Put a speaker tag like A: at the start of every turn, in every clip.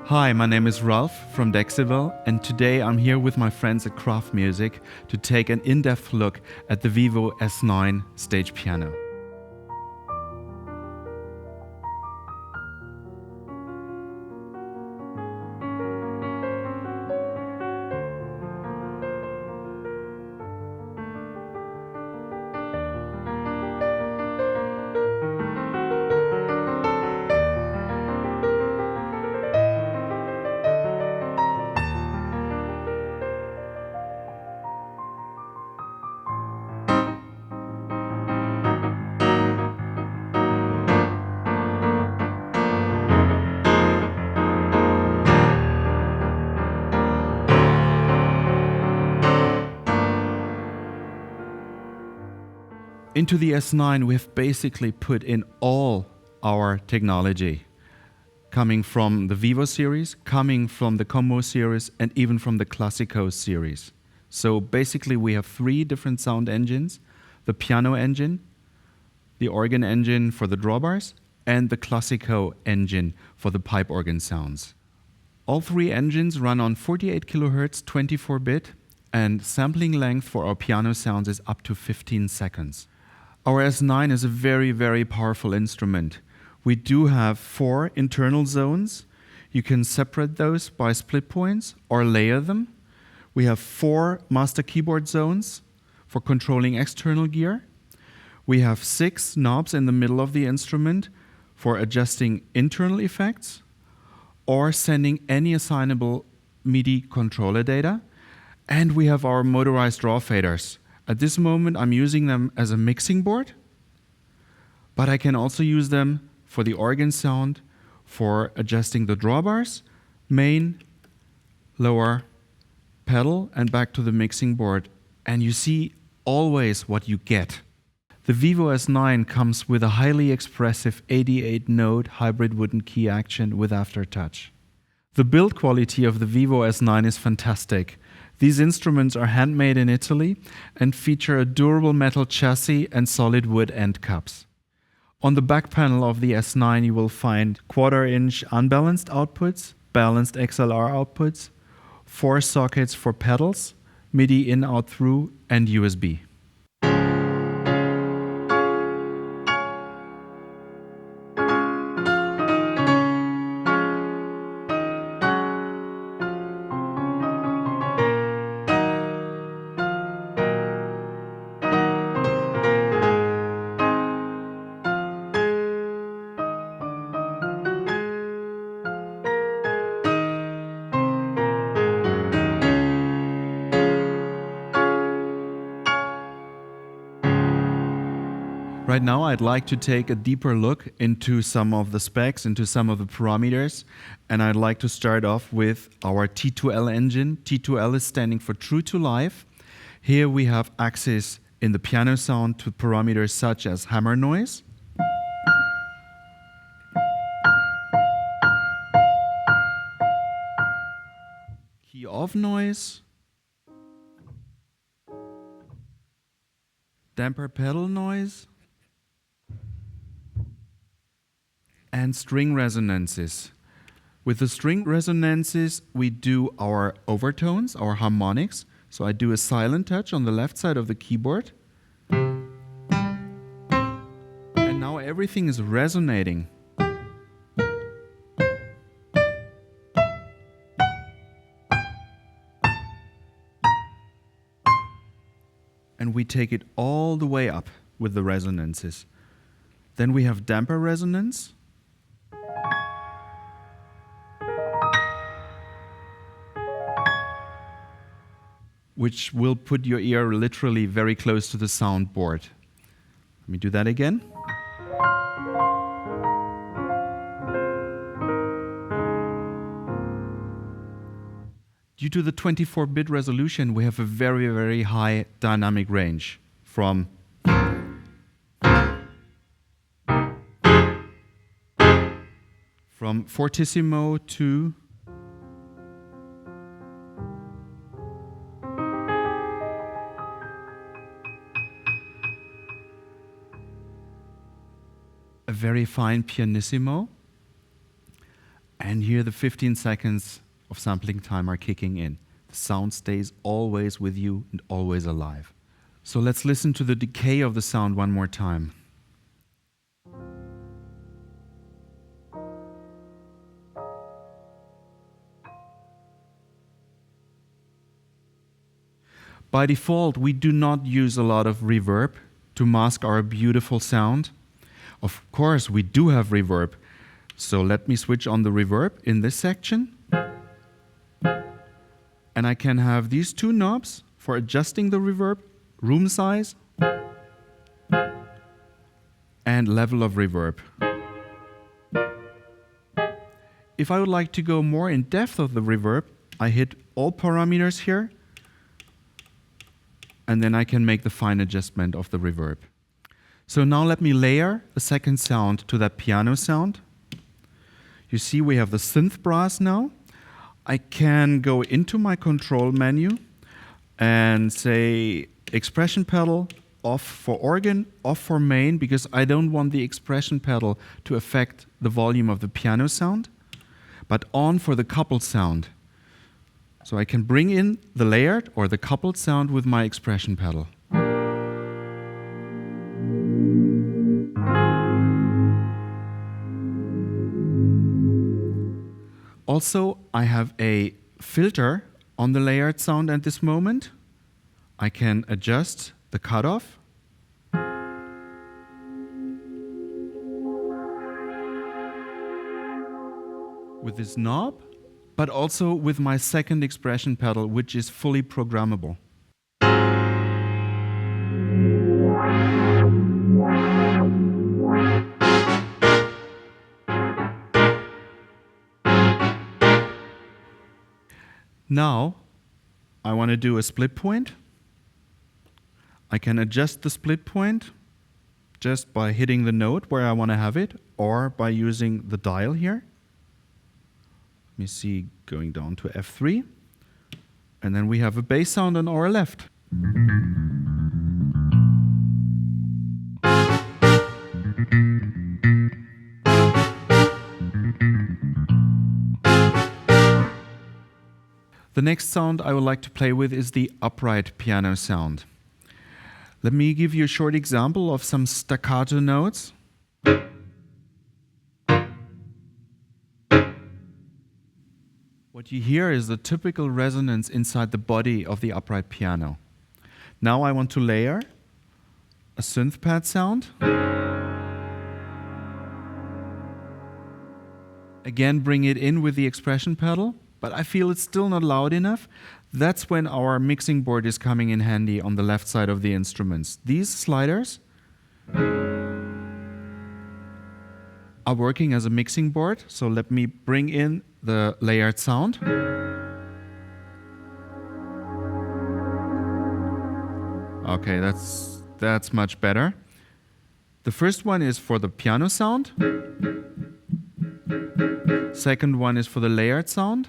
A: Hi, my name is Ralf from Dexibell, and today I'm here with my friends at Kraft Music to take an in-depth look at the VIVO S9 stage piano. Into the S9 we have basically put in all our technology, coming from the VIVO series, coming from the COMBO series, and even from the CLASSICO series. So basically we have three different sound engines: the piano engine, the organ engine for the drawbars, and the CLASSICO engine for the pipe organ sounds. All three engines run on 48 kHz 24-bit, and sampling length for our piano sounds is up to 15 seconds. Our S9 is a very, very powerful instrument. We do have 4 internal zones. You can separate those by split points or layer them. We have 4 master keyboard zones for controlling external gear. We have 6 knobs in the middle of the instrument for adjusting internal effects or sending any assignable MIDI controller data. And we have our motorized draw faders. At this moment, I'm using them as a mixing board, but I can also use them for the organ sound, for adjusting the drawbars, main, lower, pedal, and back to the mixing board. And you see always what you get. The VIVO S9 comes with a highly expressive 88-note hybrid wooden key action with aftertouch. The build quality of the VIVO S9 is fantastic. These instruments are handmade in Italy and feature a durable metal chassis and solid wood end caps. On the back panel of the S9 you will find 1/4-inch unbalanced outputs, balanced XLR outputs, 4 sockets for pedals, MIDI in, out, through, and USB. Right now I'd like to take a deeper look into some of the specs, into some of the parameters, and I'd like to start off with our T2L engine. T2L is standing for True to Life. Here we have access in the piano sound to parameters such as hammer noise, key off noise, damper pedal noise, and string resonances. With the string resonances, we do our overtones, our harmonics. So I do a silent touch on the left side of the keyboard. And now everything is resonating. And we take it all the way up with the resonances. Then we have damper resonance. Which will put your ear literally very close to the soundboard. Let me do that again. Due to the 24-bit resolution, we have a very, very high dynamic range from fortissimo to a very fine pianissimo, And here the 15 seconds of sampling time are kicking in. The sound stays always with you and always alive. So let's listen to the decay of the sound one more time. By default, we do not use a lot of reverb to mask our beautiful sound. Of course, we do have reverb. So let me switch on the reverb in this section. And I can have these two knobs for adjusting the reverb, room size, and level of reverb. If I would like to go more in depth of the reverb, I hit all parameters here, and then I can make the fine adjustment of the reverb. So now let me layer a second sound to that piano sound. You see we have the synth brass now. I can go into my control menu and say expression pedal off for organ, off for main, because I don't want the expression pedal to affect the volume of the piano sound, but on for the coupled sound. So I can bring in the layered or the coupled sound with my expression pedal. Also, I have a filter on the layered sound at this moment. I can adjust the cutoff. With this knob, but also with my second expression pedal, which is fully programmable. Now, I want to do a split point. I can adjust the split point just by hitting the note where I want to have it, or by using the dial here. Let me see, going down to F3. And then we have a bass sound on our left. The next sound I would like to play with is the upright piano sound. Let me give you a short example of some staccato notes. What you hear is the typical resonance inside the body of the upright piano. Now I want to layer a synth pad sound. Again, bring it in with the expression pedal, but I feel it's still not loud enough. That's when our mixing board is coming in handy on the left side of the instruments. These sliders are working as a mixing board, so let me bring in the layered sound. Okay, that's much better. The first one is for the piano sound. Second one is for the layered sound.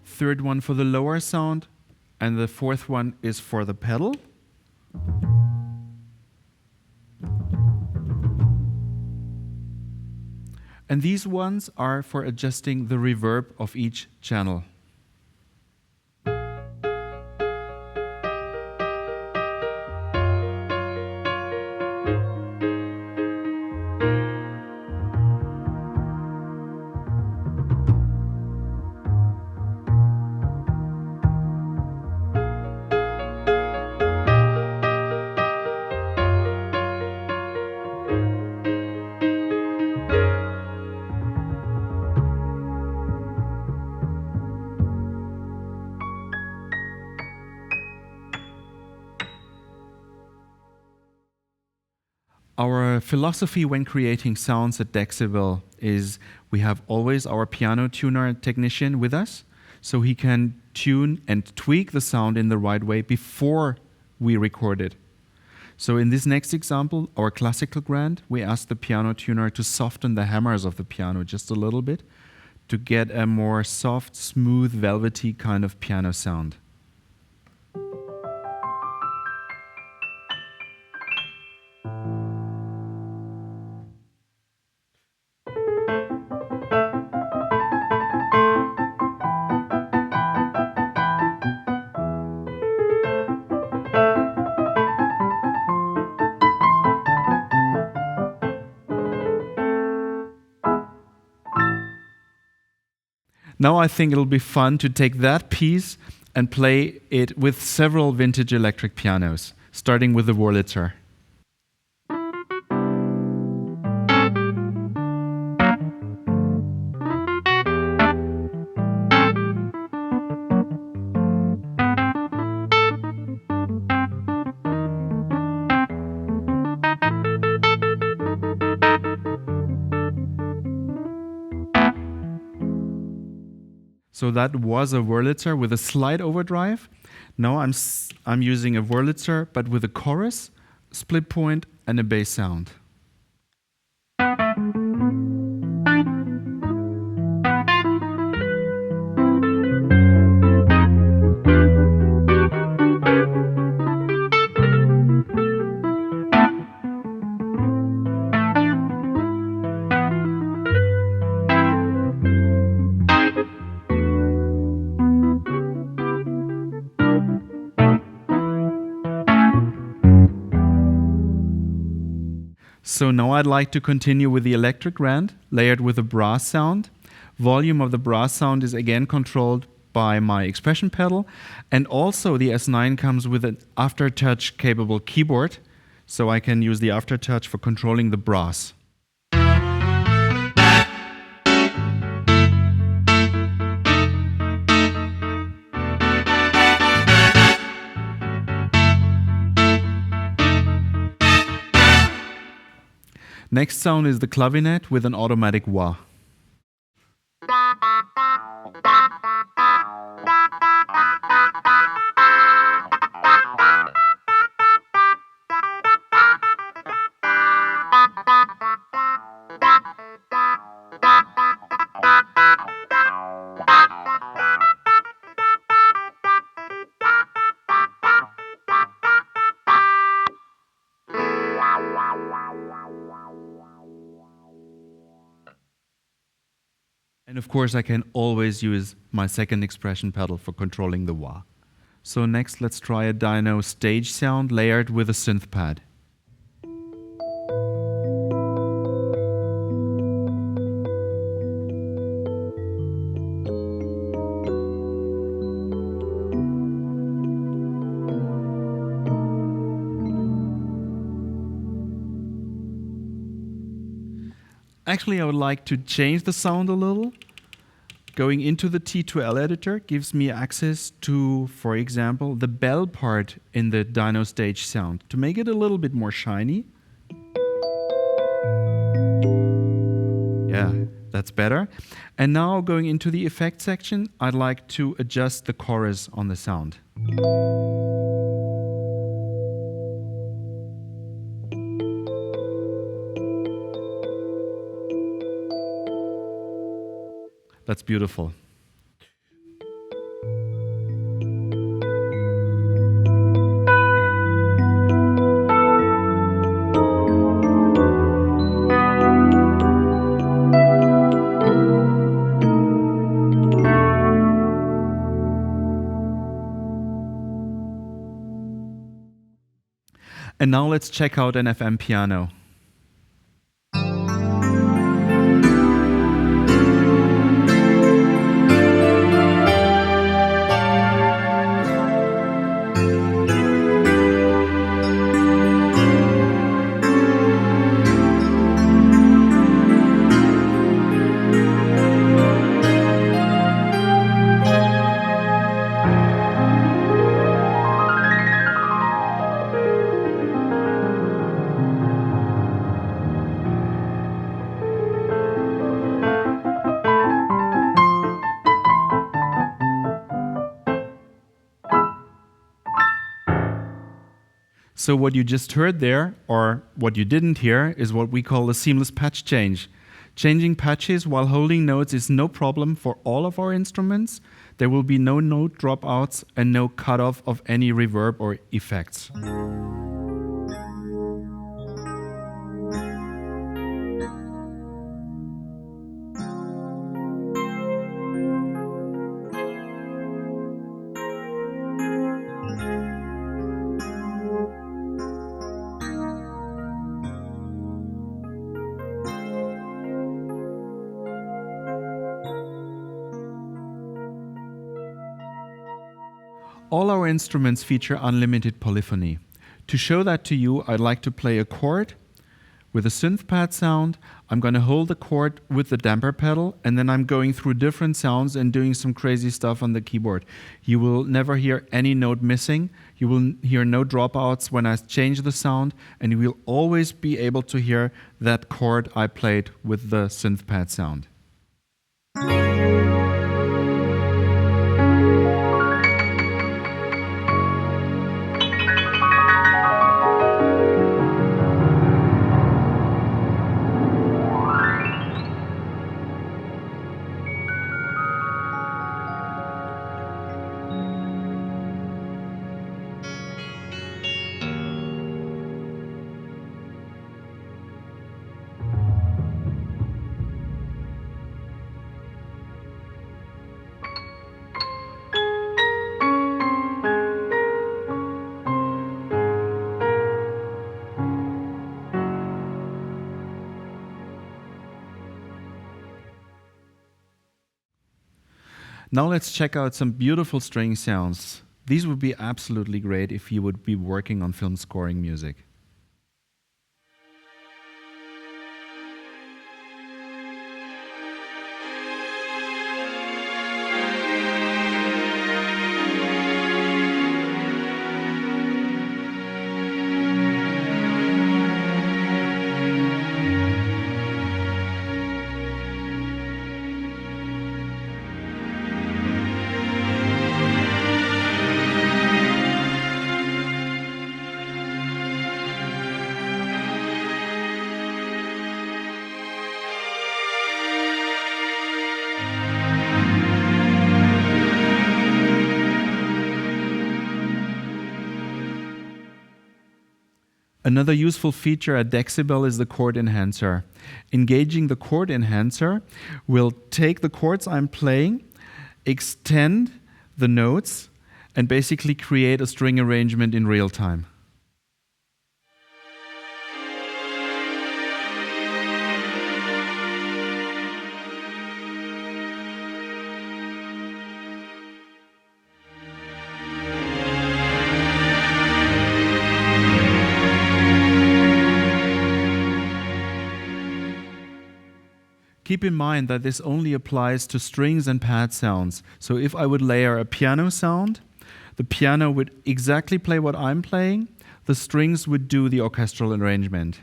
A: Third one for the lower sound. And the fourth one is for the pedal. And these ones are for adjusting the reverb of each channel. Our philosophy when creating sounds at Dexibell is we have always our piano tuner technician with us, so he can tune and tweak the sound in the right way before we record it. So in this next example, our classical grand, we asked the piano tuner to soften the hammers of the piano just a little bit to get a more soft, smooth, velvety kind of piano sound. now I think it'll be fun to take that piece and play it with several vintage electric pianos, starting with the Wurlitzer. So that was a Wurlitzer with a slight overdrive. Now I'm using a Wurlitzer, but with a chorus, split point, and a bass sound. So now I'd like to continue with the electric grand, layered with a brass sound. Volume of the brass sound is again controlled by my expression pedal, and also the S9 comes with an aftertouch capable keyboard, so I can use the aftertouch for controlling the brass. Next sound is the clavinet with an automatic wah. And of course, I can always use my second expression pedal for controlling the wah. So next, let's try a dyno stage sound layered with a synth pad. Actually, I would like to change the sound a little. Going into the T2L editor gives me access to, for example, the bell part in the dyno stage sound to make it a little bit more shiny. Yeah, that's better. And now going into the effect section, I'd like to adjust the chorus on the sound. That's beautiful. And now let's check out an FM piano. So what you just heard there, or what you didn't hear, is what we call a seamless patch change. Changing patches while holding notes is no problem for all of our instruments. There will be no note dropouts and no cutoff of any reverb or effects. All our instruments feature unlimited polyphony. To show that to you, I'd like to play a chord with a synth pad sound. I'm going to hold the chord with the damper pedal, and then I'm going through different sounds and doing some crazy stuff on the keyboard. You will never hear any note missing. You will hear no dropouts when I change the sound, and you will always be able to hear that chord I played with the synth pad sound. Now let's check out some beautiful string sounds. These would be absolutely great if you would be working on film scoring music. Another useful feature at Dexibell is the chord enhancer. Engaging the chord enhancer will take the chords I'm playing, extend the notes, and basically create a string arrangement in real time. Keep in mind that this only applies to strings and pad sounds. So if I would layer a piano sound, the piano would exactly play what I'm playing, the strings would do the orchestral arrangement.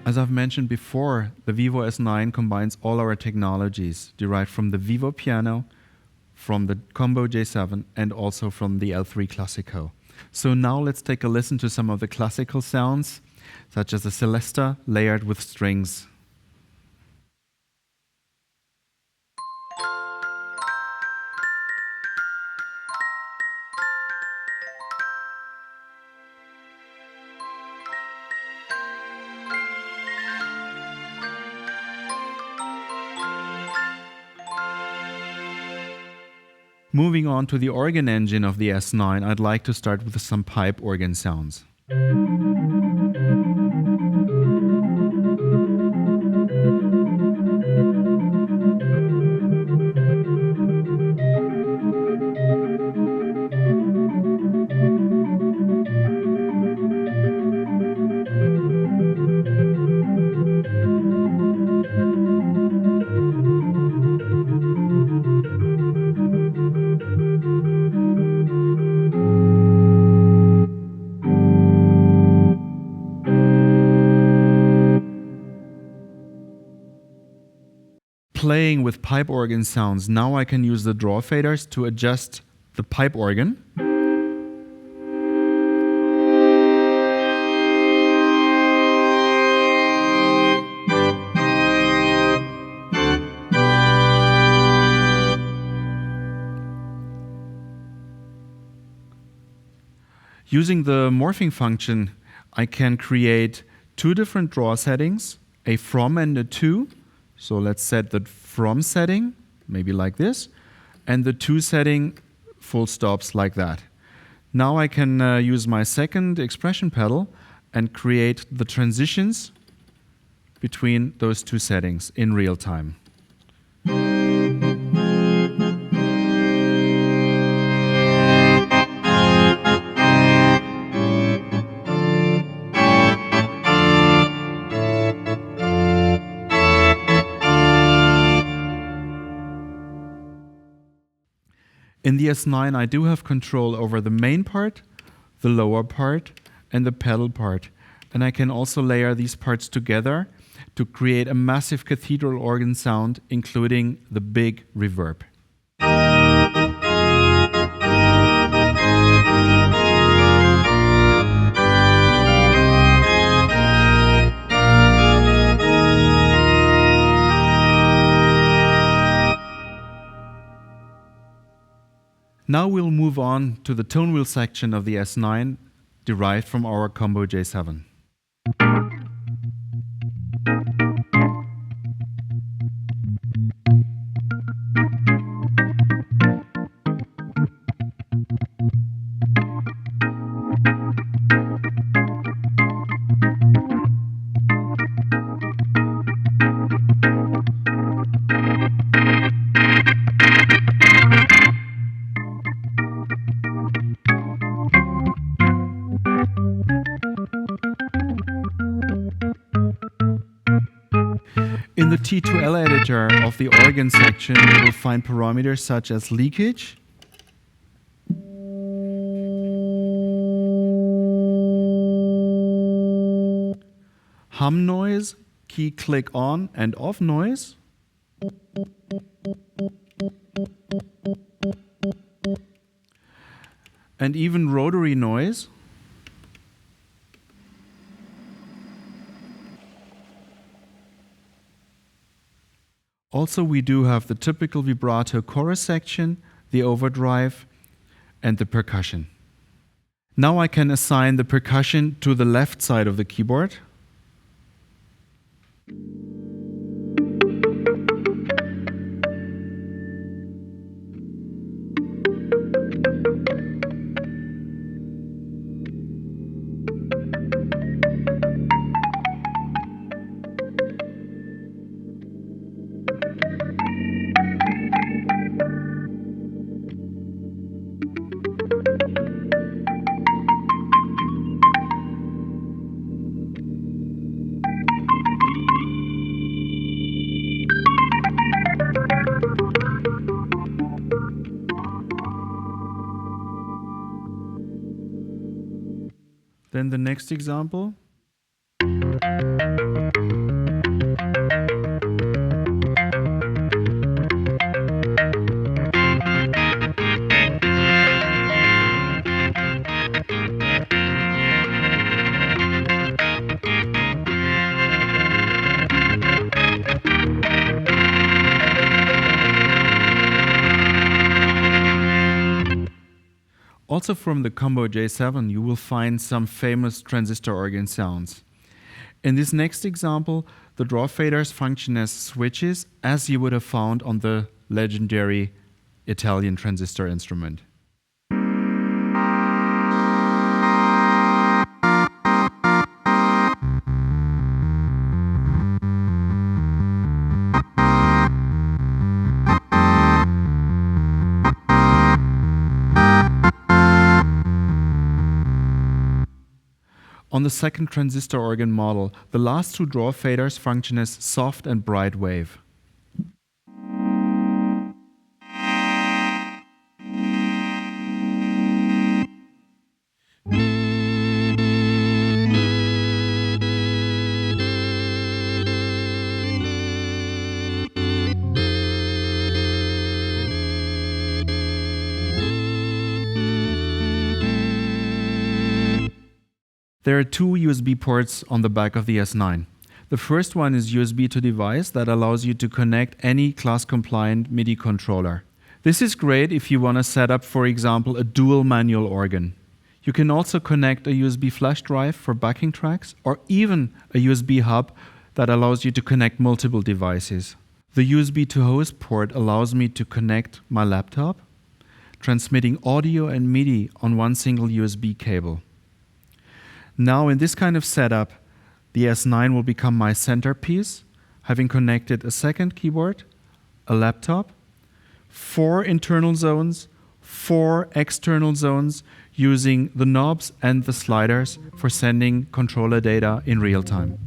A: As I've mentioned before, the VIVO S9 combines all our technologies derived from the VIVO piano, from the COMBO J7, and also from the L3 Classico. So now let's take a listen to some of the classical sounds, such as the celesta layered with strings. Moving on to the organ engine of the S9, I'd like to start with some pipe organ sounds. playing with pipe organ sounds, now I can use the draw faders to adjust the pipe organ. Using the morphing function, I can create two different draw settings, a from and a to. So let's set the from setting, maybe like this, and the to setting, full stops like that. Now I can use my second expression pedal and create the transitions between those two settings in real time. In the S9, I do have control over the main part, the lower part, and the pedal part. And I can also layer these parts together to create a massive cathedral organ sound, including the big reverb. Now we'll move on to the tonewheel section of the S9, derived from our COMBO J7. In the T2L editor of the organ section, you will find parameters such as leakage, hum noise, key click on and off noise, and even rotary noise. Also, we do have the typical vibrato chorus section, the overdrive, and the percussion. Now I can assign the percussion to the left side of the keyboard. Then the next example. Also from the COMBO J7, you will find some famous transistor organ sounds. In this next example, the draw faders function as switches, as you would have found on the legendary Italian transistor instrument. On the second transistor organ model, the last two draw faders function as soft and bright wave. There are two USB ports on the back of the S9. The first one is USB to device that allows you to connect any class-compliant MIDI controller. This is great if you want to set up, for example, a dual manual organ. You can also connect a USB flash drive for backing tracks or even a USB hub that allows you to connect multiple devices. The USB to host port allows me to connect my laptop, transmitting audio and MIDI on one single USB cable. Now in this kind of setup, the S9 will become my centerpiece, having connected a second keyboard, a laptop, 4 internal zones, 4 external zones, using the knobs and the sliders for sending controller data in real time.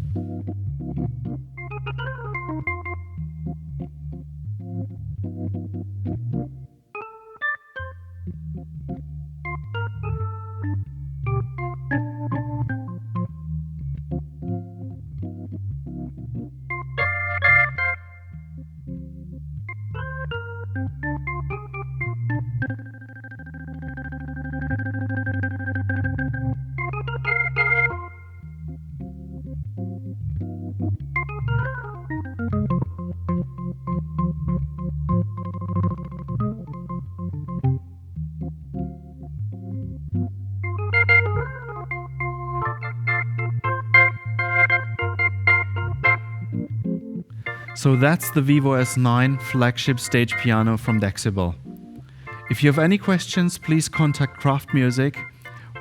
A: So that's the VIVO S9 flagship stage piano from Dexibell. If you have any questions, please contact Kraft Music.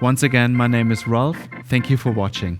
A: Once again, my name is Ralf. Thank you for watching.